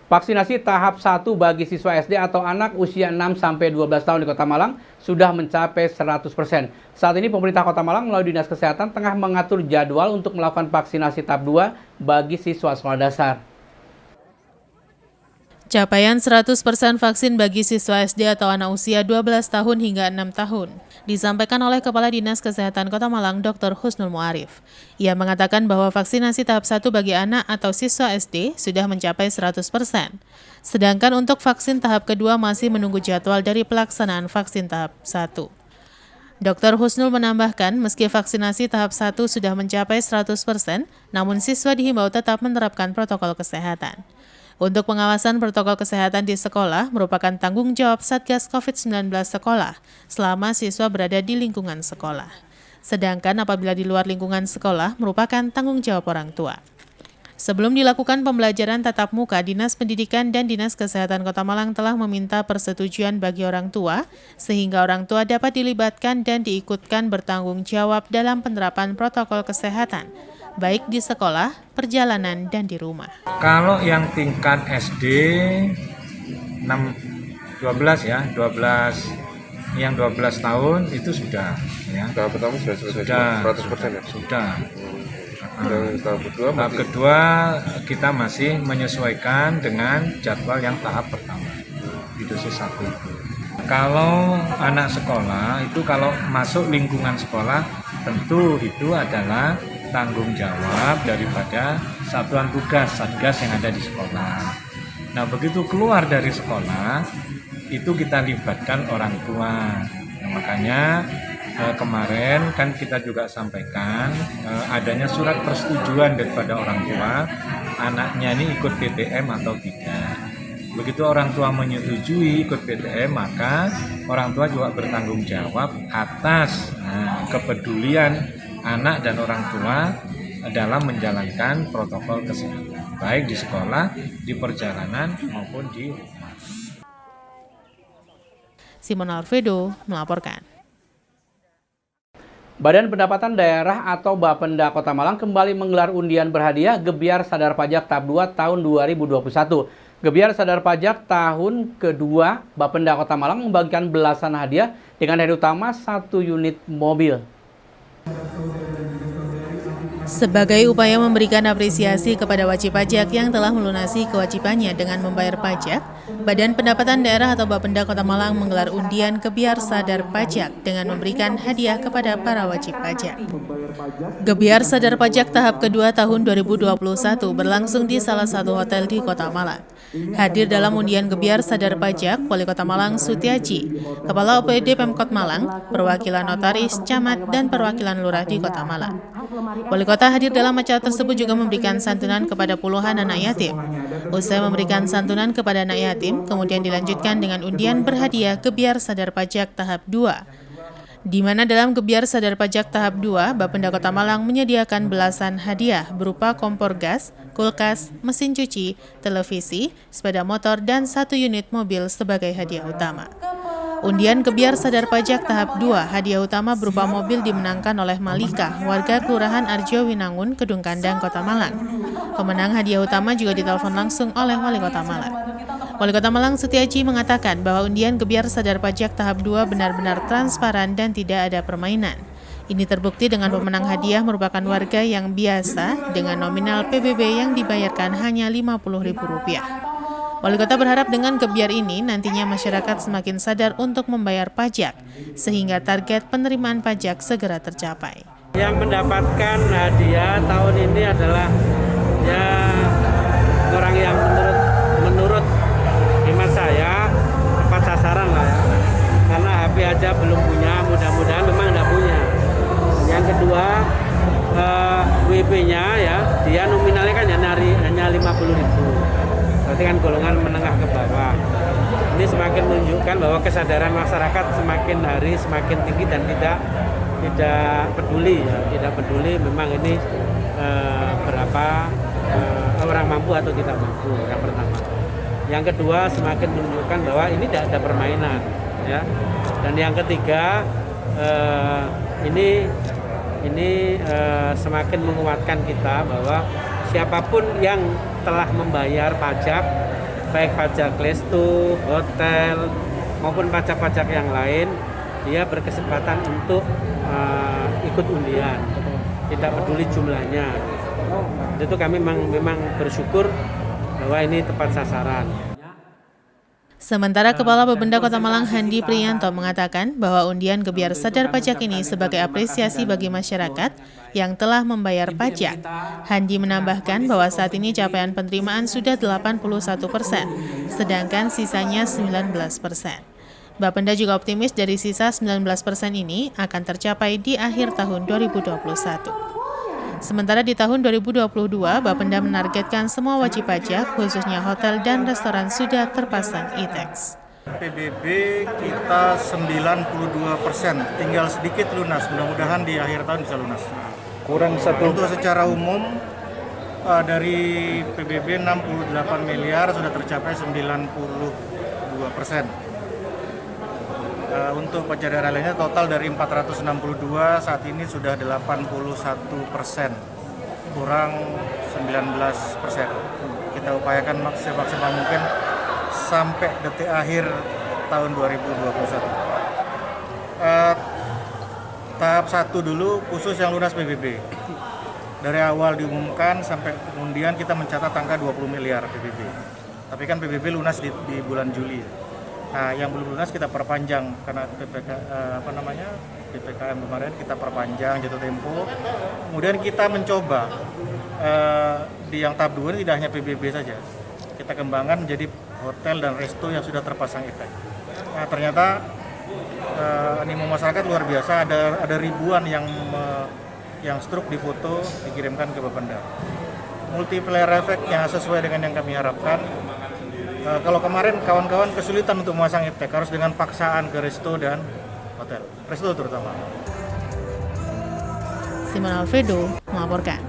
Vaksinasi tahap 1 bagi siswa SD atau anak usia 6-12 tahun di Kota Malang sudah mencapai 100%. Saat ini pemerintah Kota Malang melalui Dinas Kesehatan tengah mengatur jadwal untuk melakukan vaksinasi tahap 2 bagi siswa sekolah dasar. Capaian 100% vaksin bagi siswa SD atau anak usia 12 tahun hingga 6 tahun disampaikan oleh Kepala Dinas Kesehatan Kota Malang Dr. Husnul Muarif. Ia mengatakan bahwa vaksinasi tahap 1 bagi anak atau siswa SD sudah mencapai 100%. Sedangkan untuk vaksin tahap kedua masih menunggu jadwal dari pelaksanaan vaksin tahap 1. Dr. Husnul menambahkan, meski vaksinasi tahap 1 sudah mencapai 100%, namun siswa dihimbau tetap menerapkan protokol kesehatan. Untuk pengawasan protokol kesehatan di sekolah merupakan tanggung jawab Satgas COVID-19 sekolah selama siswa berada di lingkungan sekolah. Sedangkan apabila di luar lingkungan sekolah merupakan tanggung jawab orang tua. Sebelum dilakukan pembelajaran tatap muka, Dinas Pendidikan dan Dinas Kesehatan Kota Malang telah meminta persetujuan bagi orang tua, sehingga orang tua dapat dilibatkan dan diikutkan bertanggung jawab dalam penerapan protokol kesehatan, baik di sekolah, perjalanan, dan di rumah. Kalau yang tingkat SD 12 ya, 12 yang 12 tahun itu sudah ya. Tahap pertama sudah 100% ya? Sudah. Tahap kedua kita masih menyesuaikan dengan jadwal yang tahap pertama di dosis 1 itu. Kalau anak sekolah itu kalau masuk lingkungan sekolah tentu itu adalah tanggung jawab daripada satuan tugas Satgas yang ada di sekolah. Nah, begitu keluar dari sekolah itu kita libatkan orang tua. Nah, makanya kemarin kan kita juga sampaikan adanya surat persetujuan daripada orang tua anaknya ini ikut PTM atau tidak. Begitu orang tua menyetujui ikut PTM, maka orang tua juga bertanggung jawab atas kepedulian anak dan orang tua dalam menjalankan protokol kesehatan, baik di sekolah, di perjalanan, maupun di rumah. Simon Alfredo melaporkan. Badan Pendapatan Daerah atau Bapenda Kota Malang kembali menggelar undian berhadiah Gebiar Sadar Pajak tahap 2 tahun 2021. Gebiar Sadar Pajak tahun kedua Bapenda Kota Malang membagikan belasan hadiah dengan hadiah utama 1 unit mobil. Sebagai upaya memberikan apresiasi kepada wajib pajak yang telah melunasi kewajibannya dengan membayar pajak, Badan Pendapatan Daerah atau Bapenda Kota Malang menggelar undian Gebiar Sadar Pajak dengan memberikan hadiah kepada para wajib pajak. Gebiar Sadar Pajak tahap kedua tahun 2021 berlangsung di salah satu hotel di Kota Malang. Hadir dalam undian Gebiar Sadar Pajak, Wali Kota Malang Sutiaji, Kepala OPD Pemkot Malang, perwakilan notaris, camat, dan perwakilan lurah di Kota Malang. Wali Kota hadir dalam acara tersebut juga memberikan santunan kepada puluhan anak yatim. Usai memberikan santunan kepada anak yatim, kemudian dilanjutkan dengan undian berhadiah Gebiar Sadar Pajak tahap 2. Di mana dalam Gebiar Sadar Pajak tahap 2, Bapenda Kota Malang menyediakan belasan hadiah berupa kompor gas, kulkas, mesin cuci, televisi, sepeda motor, dan 1 unit mobil sebagai hadiah utama. Undian Gebiar Sadar Pajak tahap 2, hadiah utama berupa mobil dimenangkan oleh Malika, warga Kelurahan Arjo Winangun, Kedung Kandang, Kota Malang. Pemenang hadiah utama juga ditelepon langsung oleh Wali Kota Malang. Wali Kota Malang Setiaji mengatakan bahwa undian Gebiar Sadar Pajak tahap 2 benar-benar transparan dan tidak ada permainan. Ini terbukti dengan pemenang hadiah merupakan warga yang biasa dengan nominal PBB yang dibayarkan hanya Rp50.000. Wali Kota berharap dengan Gebiar ini nantinya masyarakat semakin sadar untuk membayar pajak, sehingga target penerimaan pajak segera tercapai. Yang mendapatkan hadiah tahun ini adalah ya orang yang menurut hemat saya tepat sasaran lah ya. Karena HP aja belum punya, mudah-mudahan memang tidak punya. Yang kedua WP-nya ya, dia nominalnya kan hanya 50.000. Berarti kan golongan menengah ke bawah. Ini semakin menunjukkan bahwa kesadaran masyarakat semakin hari semakin tinggi dan tidak peduli ya, tidak peduli memang ini berapa orang mampu atau tidak mampu. Yang pertama. Yang kedua semakin menunjukkan bahwa ini tidak ada permainan ya. Dan yang ketiga ini semakin menguatkan kita bahwa siapapun yang telah membayar pajak baik pajak restu, hotel, maupun pajak-pajak yang lain, dia berkesempatan untuk ikut undian, tidak peduli jumlahnya. Itu kami memang bersyukur bahwa ini tepat sasaran. Sementara Kepala Bapenda Kota Malang Handi Priyanto mengatakan bahwa undian Gebiar Sadar Pajak ini sebagai apresiasi bagi masyarakat yang telah membayar pajak. Handi menambahkan bahwa saat ini capaian penerimaan sudah 81%, sedangkan sisanya 19%. Bapenda juga optimis dari sisa 19% ini akan tercapai di akhir tahun 2021. Sementara di tahun 2022, Bapenda menargetkan semua wajib pajak, khususnya hotel dan restoran sudah terpasang e-tax. PBB kita 92%, tinggal sedikit lunas, mudah-mudahan di akhir tahun bisa lunas. Kurang satu. Untuk secara umum, dari PBB 68 miliar sudah tercapai 92%. Untuk pajak daerah lainnya total dari 462 saat ini sudah 81%, kurang 19%. Kita upayakan maksimal mungkin sampai detik akhir tahun 2021. Tahap 1 dulu khusus yang lunas PBB. Dari awal diumumkan sampai kemudian kita mencatat angka 20 miliar PBB. Tapi kan PBB lunas di bulan Juli. Nah, yang belum lunas kita perpanjang karena PPKM kemarin kita perpanjang jatuh tempo. Kemudian kita mencoba di yang tahap 2 ini tidak hanya PBB saja. Kita kembangkan menjadi hotel dan resto yang sudah terpasang e-tax. Nah, ternyata animo masyarakat luar biasa, ada ribuan yang struk di foto dikirimkan ke Bapenda. Multiplier effect yang sesuai dengan yang kami harapkan. Kalau kemarin kawan-kawan kesulitan untuk memasang e-tax, harus dengan paksaan ke resto dan hotel, resto terutama. Simon Alfredo melaporkan.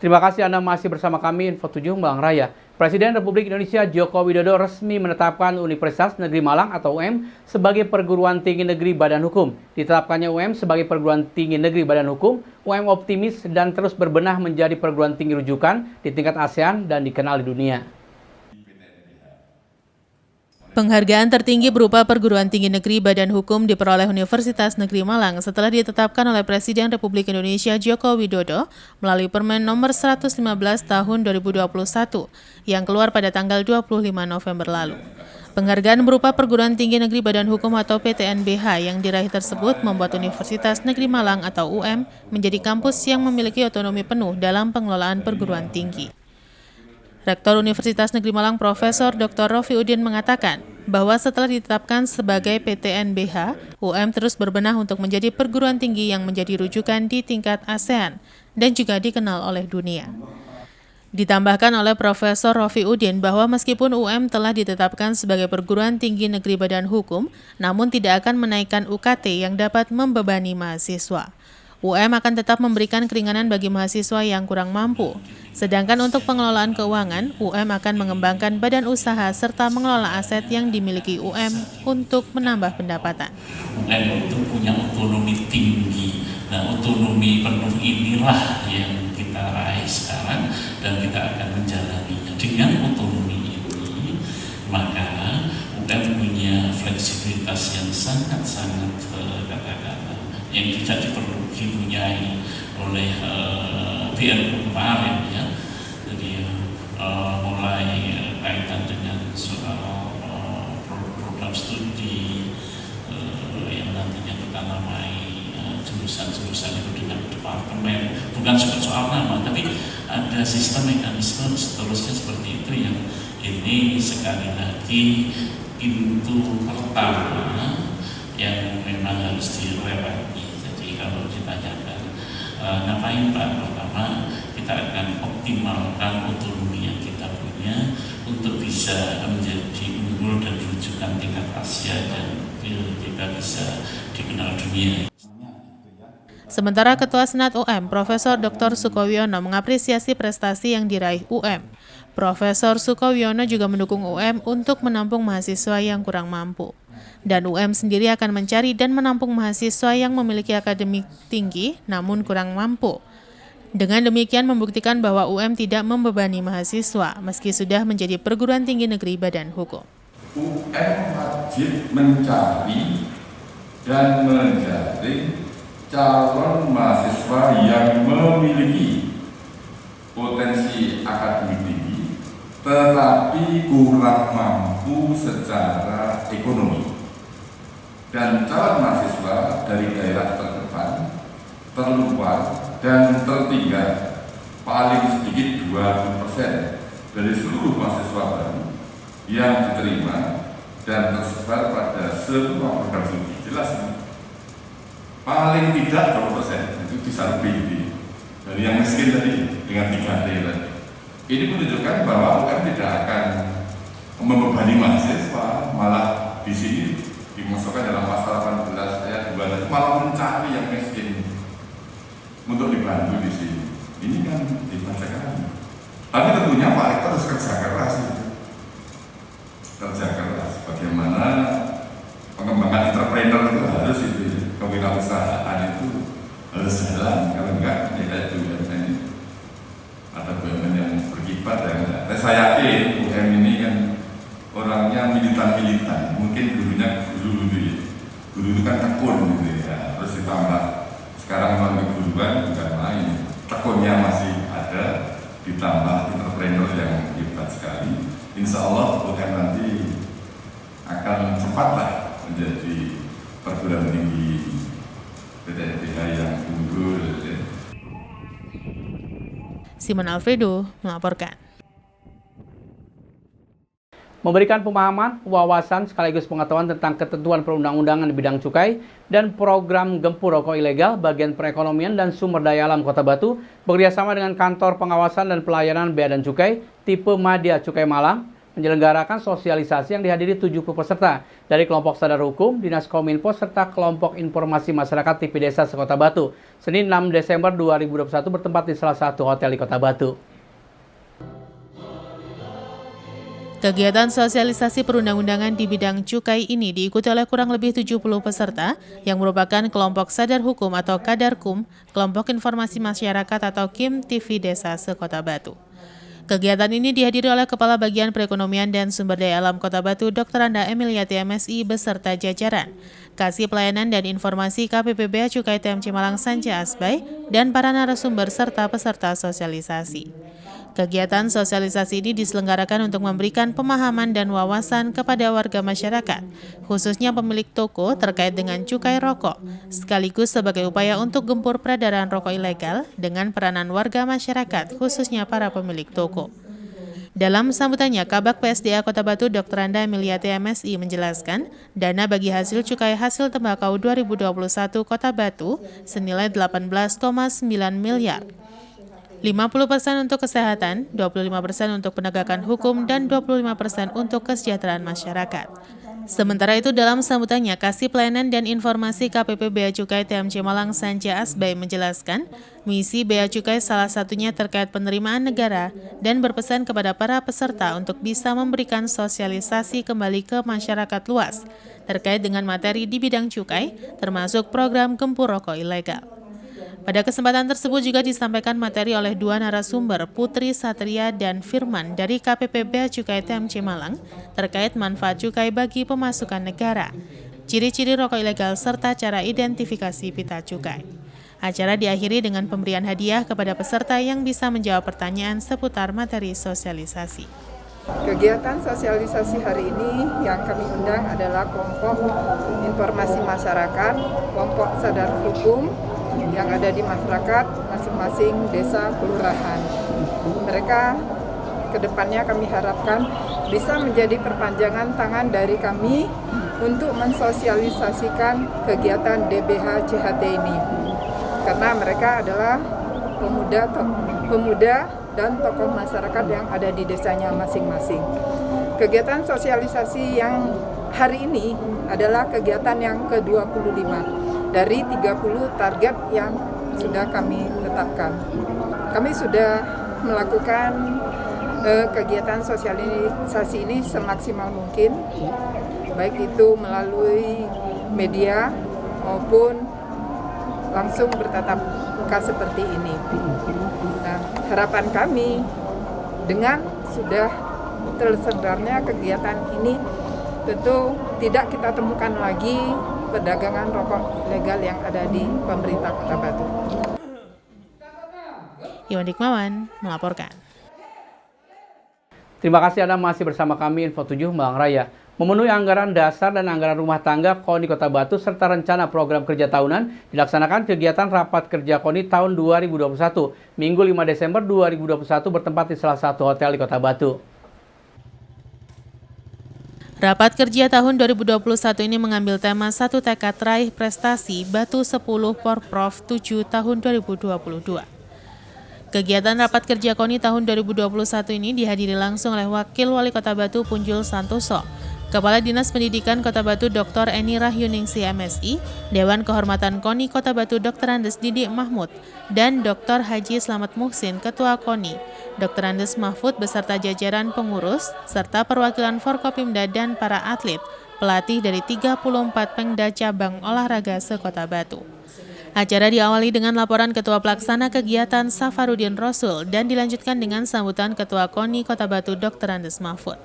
Terima kasih Anda masih bersama kami Info 7 Malang Raya. Presiden Republik Indonesia Joko Widodo resmi menetapkan Universitas Negeri Malang atau UM sebagai perguruan tinggi negeri badan hukum. Ditetapkannya UM sebagai perguruan tinggi negeri badan hukum, UM optimis dan terus berbenah menjadi perguruan tinggi rujukan di tingkat ASEAN dan dikenal di dunia. Penghargaan tertinggi berupa Perguruan Tinggi Negeri Badan Hukum diperoleh Universitas Negeri Malang setelah ditetapkan oleh Presiden Republik Indonesia Joko Widodo melalui Permen Nomor 115 Tahun 2021 yang keluar pada tanggal 25 November lalu. Penghargaan berupa Perguruan Tinggi Negeri Badan Hukum atau PTNBH yang diraih tersebut membuat Universitas Negeri Malang atau UM menjadi kampus yang memiliki otonomi penuh dalam pengelolaan perguruan tinggi. Rektor Universitas Negeri Malang Profesor Dr. Rofi Udin mengatakan bahwa setelah ditetapkan sebagai PTNBH, UM terus berbenah untuk menjadi perguruan tinggi yang menjadi rujukan di tingkat ASEAN dan juga dikenal oleh dunia. Ditambahkan oleh Profesor Rofi Udin bahwa meskipun UM telah ditetapkan sebagai perguruan tinggi negeri badan hukum, namun tidak akan menaikkan UKT yang dapat membebani mahasiswa. UM akan tetap memberikan keringanan bagi mahasiswa yang kurang mampu. Sedangkan untuk pengelolaan keuangan, UM akan mengembangkan badan usaha serta mengelola aset yang dimiliki UM untuk menambah pendapatan. UM itu punya otonomi tinggi. Nah, otonomi penuh inilah yang kita raih sekarang dan kita akan menjalaninya. Dengan otonomi ini, maka UM punya fleksibilitas yang sangat-sangat yang tidak dipunyai oleh BRU kemarin ya. Jadi mulai kaitan dengan soal program studi yang nantinya kita namai jurusan-jurusan itu dengan departemen, bukan soal nama, tapi ada sistem mekanisme seterusnya seperti itu yang ini sekali lagi pintu pertama yang memang harus dilewati. Jadi kalau ditanyakan ngapain Pak, pertama kita akan optimalkan otonomi yang kita punya untuk bisa menjadi unggul dan rujukan tingkat Asia dan kita bisa dikenal dunia. Sementara Ketua Senat UM, Profesor Dr. Sukowiono mengapresiasi prestasi yang diraih UM. Profesor Sukowiono juga mendukung UM untuk menampung mahasiswa yang kurang mampu. Dan UM sendiri akan mencari dan menampung mahasiswa yang memiliki akademik tinggi namun kurang mampu. Dengan demikian membuktikan bahwa UM tidak membebani mahasiswa meski sudah menjadi perguruan tinggi negeri badan hukum. UM wajib mencari dan menjaring calon mahasiswa yang memiliki potensi akademik tinggi tetapi kurang mampu secara ekonomi, dan calon mahasiswa dari daerah terdepan, terluar dan tertinggal paling sedikit 20% dari seluruh mahasiswa baru yang diterima dan tersebar pada semua program studi. Jelas ini. Paling tidak 20% itu bisa lebih dari yang miskin tadi dengan 3T tadi. Ini menunjukkan bahwa UM tidak akan membebani mahasiswa, malah di sini dimasukkan dalam pasal 18 ayat 2 malah mencari yang miskin untuk dibantu di sini. Ini kan dibacakan. Tapi tentunya Pak Rektor harus kerja keras itu. Kerja keras. Bagaimana pengembangan entrepreneur itu harus itu, kewirausahaan itu harus jalan. Kalau enggak, ya kayak BUMN ini. Ada BUMN yang berkibar dan saya yakin UM ini kan orangnya militan-militan. Mungkin gurunya guru itu kan tekun gitu ya. Terus ditambah sekarang melalui keguruan bukan main, tekunnya masih ada, ditambah entrepreneur yang hebat sekali. Insya Allah UM nanti akan cepatlah menjadi perguruan tinggi PTNBH yang unggul. Simon Alfredo melaporkan. Memberikan pemahaman, wawasan, sekaligus pengetahuan tentang ketentuan perundang-undangan di bidang cukai dan program gempur rokok ilegal bagian perekonomian dan sumber daya alam Kota Batu bekerjasama dengan Kantor Pengawasan dan Pelayanan Bea dan Cukai tipe Madya Cukai Malang menyelenggarakan sosialisasi yang dihadiri 70 peserta dari kelompok sadar hukum, Dinas Kominfo, serta kelompok informasi masyarakat TV Desa Sekota Batu, Senin 6 Desember 2021 bertempat di salah satu hotel di Kota Batu. Kegiatan sosialisasi perundang-undangan di bidang cukai ini diikuti oleh kurang lebih 70 peserta yang merupakan kelompok sadar hukum atau Kadarkum, kelompok informasi masyarakat atau KIM TV Desa Sekota Batu. Kegiatan ini dihadiri oleh Kepala Bagian Perekonomian dan Sumber Daya Alam Kota Batu, Dr. Anda Emiliati MSI beserta jajaran, Kasih Pelayanan dan Informasi KPP Bea Cukai TMC Malang Sanja Asbai, dan para narasumber serta peserta sosialisasi. Kegiatan sosialisasi ini diselenggarakan untuk memberikan pemahaman dan wawasan kepada warga masyarakat, khususnya pemilik toko terkait dengan cukai rokok, sekaligus sebagai upaya untuk gempur peredaran rokok ilegal dengan peranan warga masyarakat, khususnya para pemilik toko. Dalam sambutannya, Kabak PSDA Kota Batu Dr. Anda Emiliati MSI menjelaskan, dana bagi hasil cukai hasil tembakau 2021 Kota Batu senilai 18,9 miliar. 50% untuk kesehatan, 25% untuk penegakan hukum, dan 25% untuk kesejahteraan masyarakat. Sementara itu dalam sambutannya, Kasih Pelayanan dan Informasi KPP Bea Cukai TMC Malang Sanja Asbai menjelaskan, misi Bea Cukai salah satunya terkait penerimaan negara dan berpesan kepada para peserta untuk bisa memberikan sosialisasi kembali ke masyarakat luas terkait dengan materi di bidang cukai, termasuk program gempur rokok ilegal. Pada kesempatan tersebut juga disampaikan materi oleh dua narasumber, Putri Satria dan Firman dari KPP Bea Cukai TMC Malang terkait manfaat cukai bagi pemasukan negara, ciri-ciri rokok ilegal serta cara identifikasi pita cukai. Acara diakhiri dengan pemberian hadiah kepada peserta yang bisa menjawab pertanyaan seputar materi sosialisasi. Kegiatan sosialisasi hari ini yang kami undang adalah kelompok informasi masyarakat, kelompok sadar hukum, yang ada di masyarakat masing-masing desa kelurahan. Mereka kedepannya kami harapkan bisa menjadi perpanjangan tangan dari kami untuk mensosialisasikan kegiatan DBH CHT ini. Karena mereka adalah pemuda dan tokoh masyarakat yang ada di desanya masing-masing. Kegiatan sosialisasi yang hari ini adalah kegiatan yang ke-25. Dari 30 target yang sudah kami tetapkan. Kami sudah melakukan kegiatan sosialisasi ini semaksimal mungkin, baik itu melalui media maupun langsung bertatap terbuka seperti ini. Nah, harapan kami dengan sudah tersebarnya kegiatan ini, tentu tidak kita temukan lagi perdagangan rokok ilegal yang ada di pemerintah Kota Batu. Iwan Dikmawan melaporkan. Terima kasih Anda masih bersama kami Info 7 Malang Raya. Memenuhi anggaran dasar dan anggaran rumah tangga KONI Kota Batu serta rencana program kerja tahunan, dilaksanakan kegiatan Rapat Kerja KONI tahun 2021, Minggu 5 Desember 2021 bertempat di salah satu hotel di Kota Batu. Rapat kerja tahun 2021 ini mengambil tema Satu Tekad Raih Prestasi Batu 10 Porprov 7 tahun 2022. Kegiatan Rapat Kerja KONI tahun 2021 ini dihadiri langsung oleh Wakil Wali Kota Batu Punjul Santoso, Kepala Dinas Pendidikan Kota Batu Dr. Eni Rahyuningsi MSI, Dewan Kehormatan KONI Kota Batu Dr. Andes Didik Mahmud, dan Dr. Haji Slamet Muhsin, Ketua KONI, Dr. Andes Mahfud beserta jajaran pengurus, serta perwakilan Forkopimda dan para atlet, pelatih dari 34 Pengda Cabang Olahraga se-Kota Batu. Acara diawali dengan laporan Ketua Pelaksana Kegiatan Safarudin Rasul dan dilanjutkan dengan sambutan Ketua KONI Kota Batu Dr. Andes Mahfud.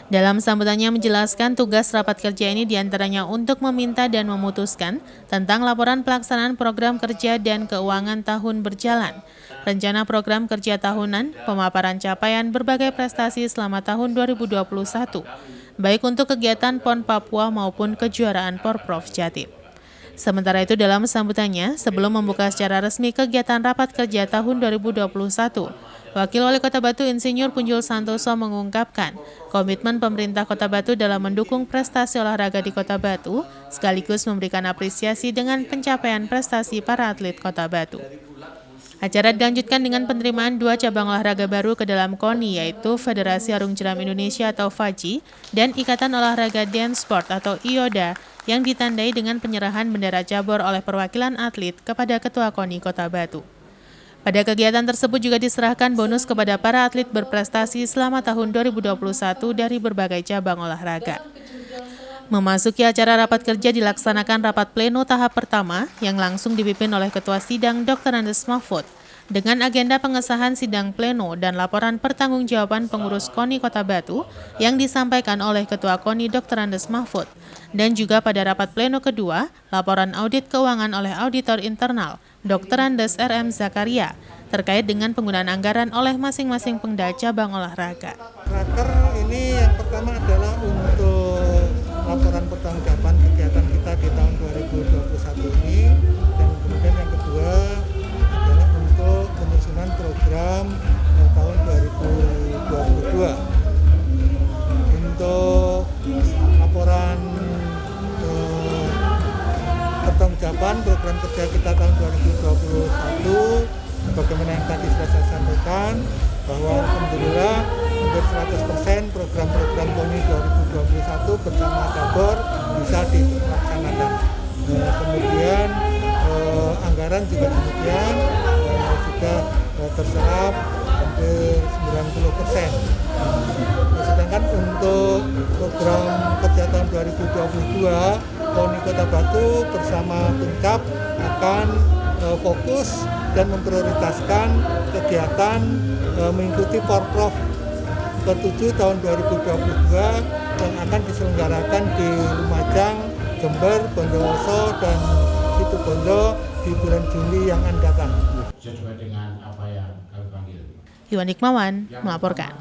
Dalam sambutannya menjelaskan tugas rapat kerja ini diantaranya untuk meminta dan memutuskan tentang laporan pelaksanaan program kerja dan keuangan tahun berjalan, rencana program kerja tahunan, pemaparan capaian berbagai prestasi selama tahun 2021, baik untuk kegiatan PON Papua maupun kejuaraan Porprov Jatim. Sementara itu dalam sambutannya, sebelum membuka secara resmi kegiatan Rapat Kerja tahun 2021, Wakil Wali Kota Batu Insinyur Punjul Santoso mengungkapkan komitmen pemerintah Kota Batu dalam mendukung prestasi olahraga di Kota Batu, sekaligus memberikan apresiasi dengan pencapaian prestasi para atlet Kota Batu. Acara dilanjutkan dengan penerimaan 2 cabang olahraga baru ke dalam KONI, yaitu Federasi Arung Jeram Indonesia atau FAJI dan Ikatan Olahraga Dance Sport atau IODA, yang ditandai dengan penyerahan bendera cabur oleh perwakilan atlet kepada Ketua KONI Kota Batu. Pada kegiatan tersebut juga diserahkan bonus kepada para atlet berprestasi selama tahun 2021 dari berbagai cabang olahraga. Memasuki acara rapat kerja dilaksanakan rapat pleno tahap pertama yang langsung dipimpin oleh Ketua Sidang Dr. Andes Mahfud dengan agenda pengesahan sidang pleno dan laporan pertanggungjawaban pengurus KONI Kota Batu yang disampaikan oleh Ketua KONI Dr. Andes Mahfud, dan juga pada rapat pleno kedua laporan audit keuangan oleh auditor internal Dr. Andes RM Zakaria terkait dengan penggunaan anggaran oleh masing-masing pengda cabang olahraga. Raker ini yang pertama adalah untuk laporan pertanggungjawaban kegiatan kita di tahun 2021 ini, dan kemudian yang kedua adalah untuk penyusunan program tahun 2022. Untuk laporan pertanggungjawaban program kerja kita tahun 2021, bagaimana yang tadi sudah saya sampaikan, bahwa alhamdulillah hampir 100% program-program KONI 2021 bersama cabur bisa dilaksanakan. Kemudian anggaran juga demikian sudah terserap hampir 90%. Sedangkan untuk program kerja tahun 2022, KONI Kota Batu bersama Pinkap akan fokus dan memprioritaskan kegiatan mengikuti Porprov ke-7 tahun 2022 yang akan diselenggarakan di Lumajang, Jember, Bondowoso, dan Situbondo di bulan Juli yang akan datang. Iwan Dikmawan melaporkan.